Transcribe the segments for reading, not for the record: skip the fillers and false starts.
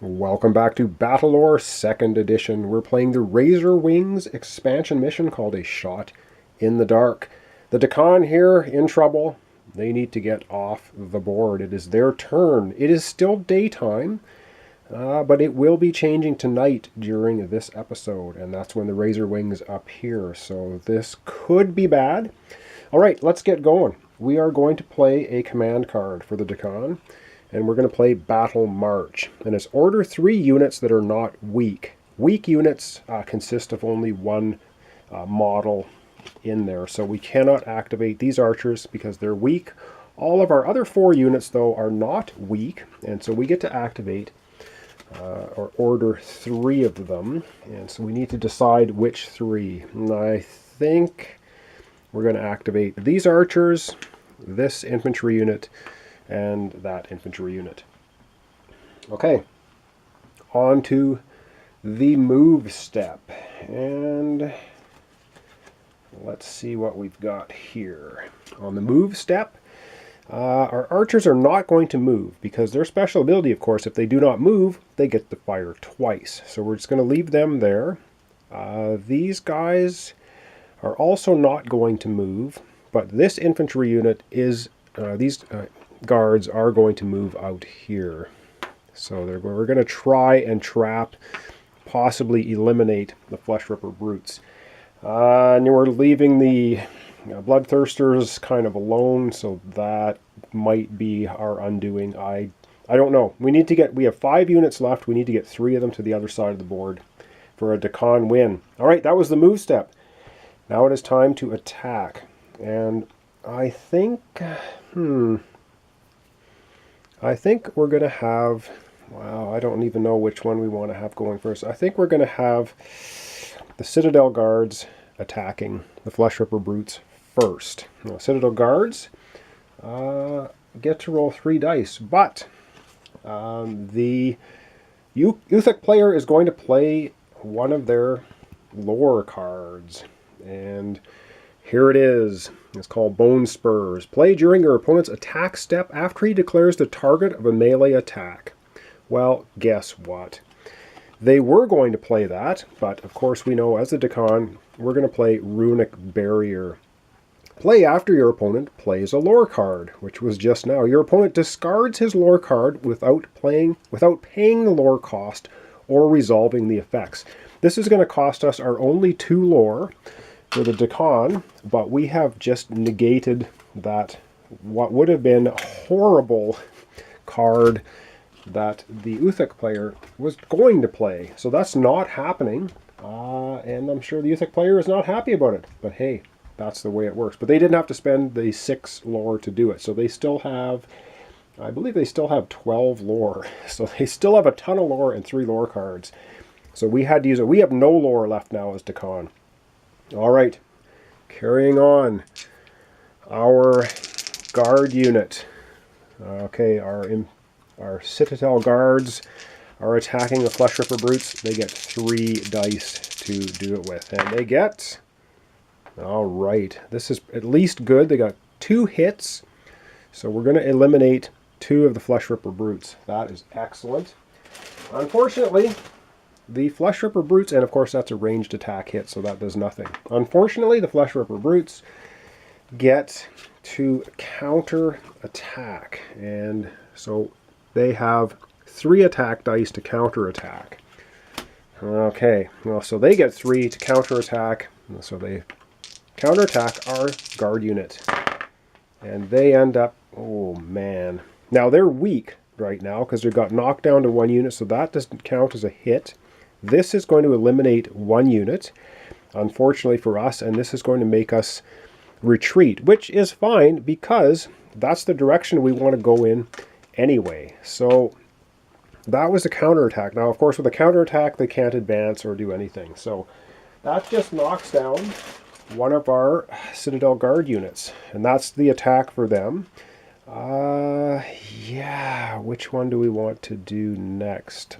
Welcome back to Battlelore 2nd Edition. We're playing the Razor Wings expansion mission called A Shot in the Dark. The Deccan here in trouble. They need to get off the board. It is their turn. It is still daytime, but it will be changing tonight during this episode, and that's when the Razor Wings appear. So this could be bad. All right, let's get going. We are going to play a command card for the Deccan. And we're going to play Battle March. And it's order 3 units that are not weak. Weak units consist of only one model in there. So we cannot activate these archers because they're weak. All of our other 4 units, though, are not weak. And so we get to activate or order 3 of them. And so we need to decide which 3. And I think we're going to activate these archers, this infantry unit, and that infantry unit. Okay, on to the move step, and let's see what we've got here. On the move step, our archers are not going to move because their special ability, of course, if they do not move, they get to fire twice. So we're just going to leave them there. These guys are also not going to move, but this infantry unit is, these guards are going to move out here. So we're going to try and trap, possibly eliminate the Flesh Ripper Brutes. And we're leaving the Bloodthirsters kind of alone, so that might be our undoing. I don't know. We have 5 units left. We need to get 3 of them to the other side of the board for a Deccan win. All right, that was the move step. Now it is time to attack. And I think we're going to have, wow, I don't even know which one we want to have going first. I think we're going to have the Citadel Guards attacking the Flesh Ripper Brutes first. Now, Citadel Guards get to roll 3 dice, but the Uthik player is going to play one of their lore cards. And here it is. It's called Bone Spurs. Play during your opponent's attack step after he declares the target of a melee attack. Well, guess what? They were going to play that, but of course we know as the Deccan, we're going to play Runic Barrier. Play after your opponent plays a lore card, which was just now. Your opponent discards his lore card without paying the lore cost or resolving the effects. This is going to cost us our only 2 lore for the Deccan, but we have just negated that what would have been a horrible card that the Uthik player was going to play. So that's not happening, and I'm sure the Uthik player is not happy about it, but hey, that's the way it works. But they didn't have to spend the 6 lore to do it, so they still have, I believe they still have 12 lore, so they still have a ton of lore and 3 lore cards. So we had to use it. We have no lore left now as Deccan. All right, carrying on. Our guard unit. Okay, our Citadel Guards are attacking the Flesh Ripper Brutes. They get 3 dice to do it with, and they get, all right, this is at least good. They got 2 hits, so we're going to eliminate 2 of the Flesh Ripper Brutes. That is excellent. Unfortunately, the Flesh Ripper Brutes, and of course that's a ranged attack hit, so that does nothing. Unfortunately, the Flesh Ripper Brutes get to counter attack, and so they have 3 attack dice to counter attack. Okay, well, so they get 3 to counter attack, so they counter attack our guard unit, and they end up, oh man. Now they're weak right now because they got knocked down to 1 unit, so that doesn't count as a hit. This is going to eliminate 1 unit, unfortunately for us, and this is going to make us retreat, which is fine because that's the direction we want to go in anyway. So that was a counterattack. Now, of course, with a counterattack, they can't advance or do anything. So that just knocks down one of our Citadel Guard units, and that's the attack for them. Yeah, which one do we want to do next?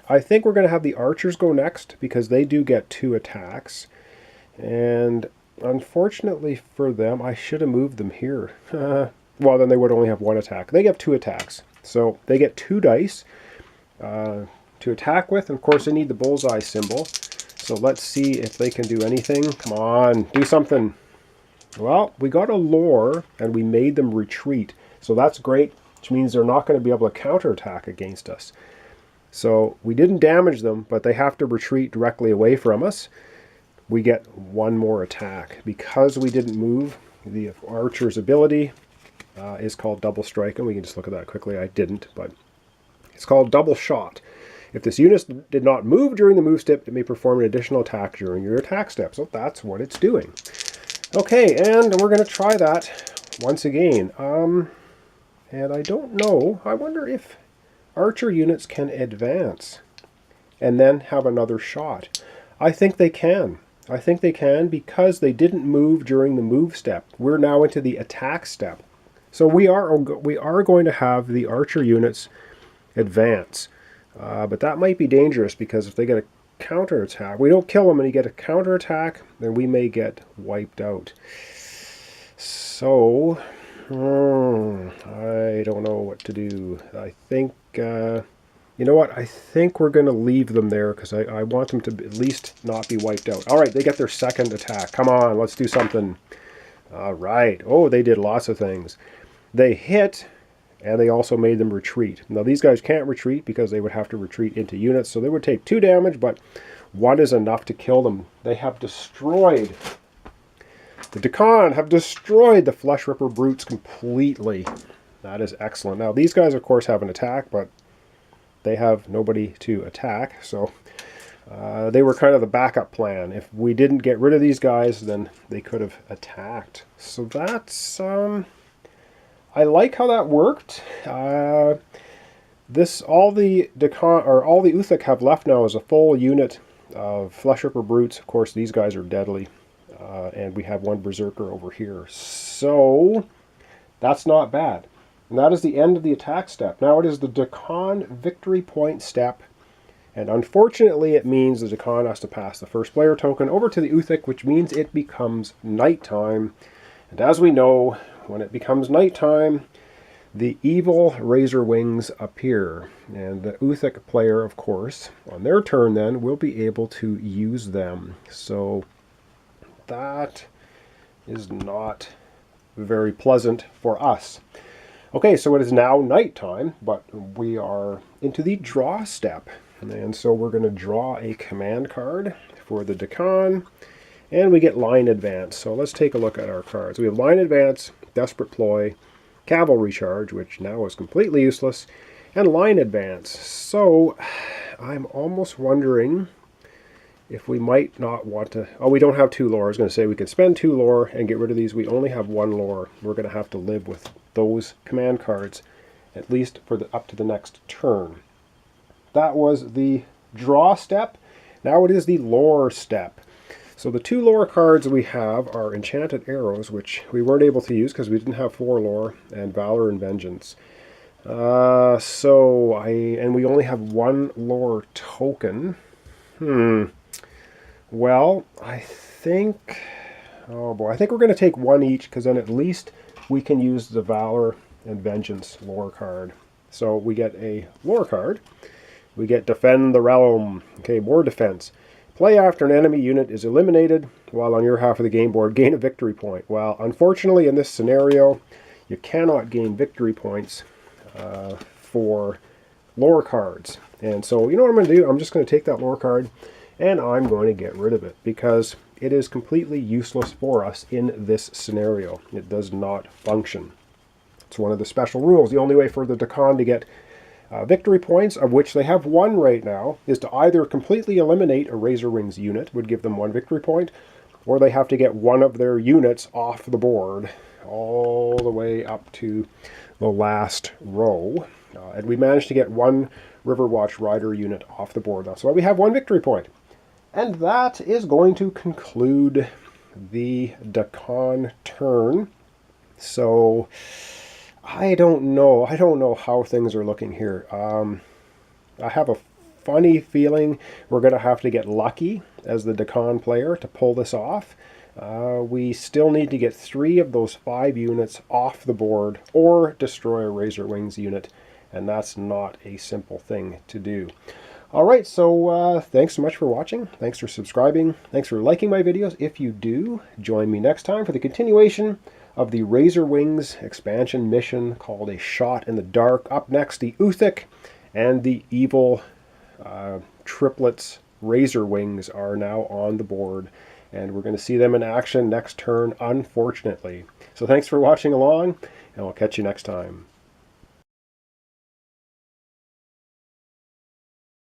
I think we're going to have the archers go next because they do get 2 attacks. And unfortunately for them, I should have moved them here. Well, then they would only have 1 attack. They get 2 attacks. So they get 2 dice. to attack with. And of course, they need the bullseye symbol. So let's see if they can do anything. Come on, do something. Well, we got a lure, and we made them retreat. So that's great, which means they're not going to be able to counterattack against us. So we didn't damage them, but they have to retreat directly away from us. We get one more attack. Because we didn't move, the archer's ability is called double strike, and we can just look at that quickly. I didn't, but it's called double shot. If this unit did not move during the move step, it may perform an additional attack during your attack step. So that's what it's doing. Okay, and we're going to try that once again. And I don't know. I wonder if archer units can advance and then have another shot. I think they can. I think they can because they didn't move during the move step. We're now into the attack step. So we are going to have the archer units advance. But that might be dangerous because if they get a counterattack, we don't kill them and you get a counterattack, then we may get wiped out. So, I don't know what to do. I think, you know what? I think we're going to leave them there because I want them to at least not be wiped out. All right, they get their second attack. Come on, let's do something. All right. Oh, they did lots of things. They hit, and they also made them retreat. Now, these guys can't retreat because they would have to retreat into units, so they would take 2 damage, but 1 is enough to kill them. They have destroyed, the Dakan have destroyed the Flesh Ripper Brutes completely. That is excellent. Now, these guys, of course, have an attack, but they have nobody to attack, so they were kind of the backup plan. If we didn't get rid of these guys, then they could have attacked. So that's... I like how that worked. All the Dakan, or all the Uthik have left now is a full unit of Flesh Ripper Brutes. Of course, these guys are deadly. And we have 1 Berserker over here. So, that's not bad. And that is the end of the attack step. Now it is the Dakan victory point step. And unfortunately, it means the Dakan has to pass the first player token over to the Uthik, which means it becomes nighttime. And as we know, when it becomes nighttime, the evil razor wings appear. And the Uthik player, of course, on their turn then, will be able to use them. So that is not very pleasant for us. Okay, so it is now nighttime, but we are into the draw step. And so we're going to draw a command card for the Dakan. And we get line advance. So let's take a look at our cards. We have line advance, desperate ploy, cavalry charge, which now is completely useless, and line advance. So I'm almost wondering if we might not want to... Oh, we don't have 2 lore. I was going to say we could spend 2 lore and get rid of these. We only have 1 lore. We're going to have to live with those command cards, at least for up to the next turn. That was the draw step. Now it is the lore step. So the 2 lore cards we have are Enchanted Arrows, which we weren't able to use because we didn't have 4 lore, and Valor and Vengeance. And we only have 1 lore token. Well, I think... Oh boy, I think we're going to take 1 each because then at least we can use the Valor and Vengeance lore card. So we get a lore card. We get Defend the Realm. Okay, more defense. Play after an enemy unit is eliminated while on your half of the game board. Gain a victory point. Well, unfortunately in this scenario, you cannot gain victory points for lore cards. And so, you know what I'm going to do? I'm just going to take that lore card and I'm going to get rid of it because it is completely useless for us in this scenario. It does not function. It's one of the special rules. The only way for the Dakan to get victory points, of which they have 1 right now, is to either completely eliminate a Razor Wings unit, would give them 1 victory point, or they have to get 1 of their units off the board all the way up to the last row. And we managed to get 1 Riverwatch Rider unit off the board now. So we have 1 victory point. And that is going to conclude the Dakan turn. So I don't know. I don't know how things are looking here. I have a funny feeling we're going to have to get lucky as the Dakan player to pull this off. We still need to get 3 of those 5 units off the board or destroy a Razor Wings unit. and that's not a simple thing to do. All right, so thanks so much for watching. Thanks for subscribing. Thanks for liking my videos. If you do, join me next time for the continuation of the Razor Wings expansion mission called A Shot in the Dark. Up next, the Uthic and the evil triplets Razor Wings are now on the board, and we're going to see them in action next turn, unfortunately. So thanks for watching along, and I'll catch you next time.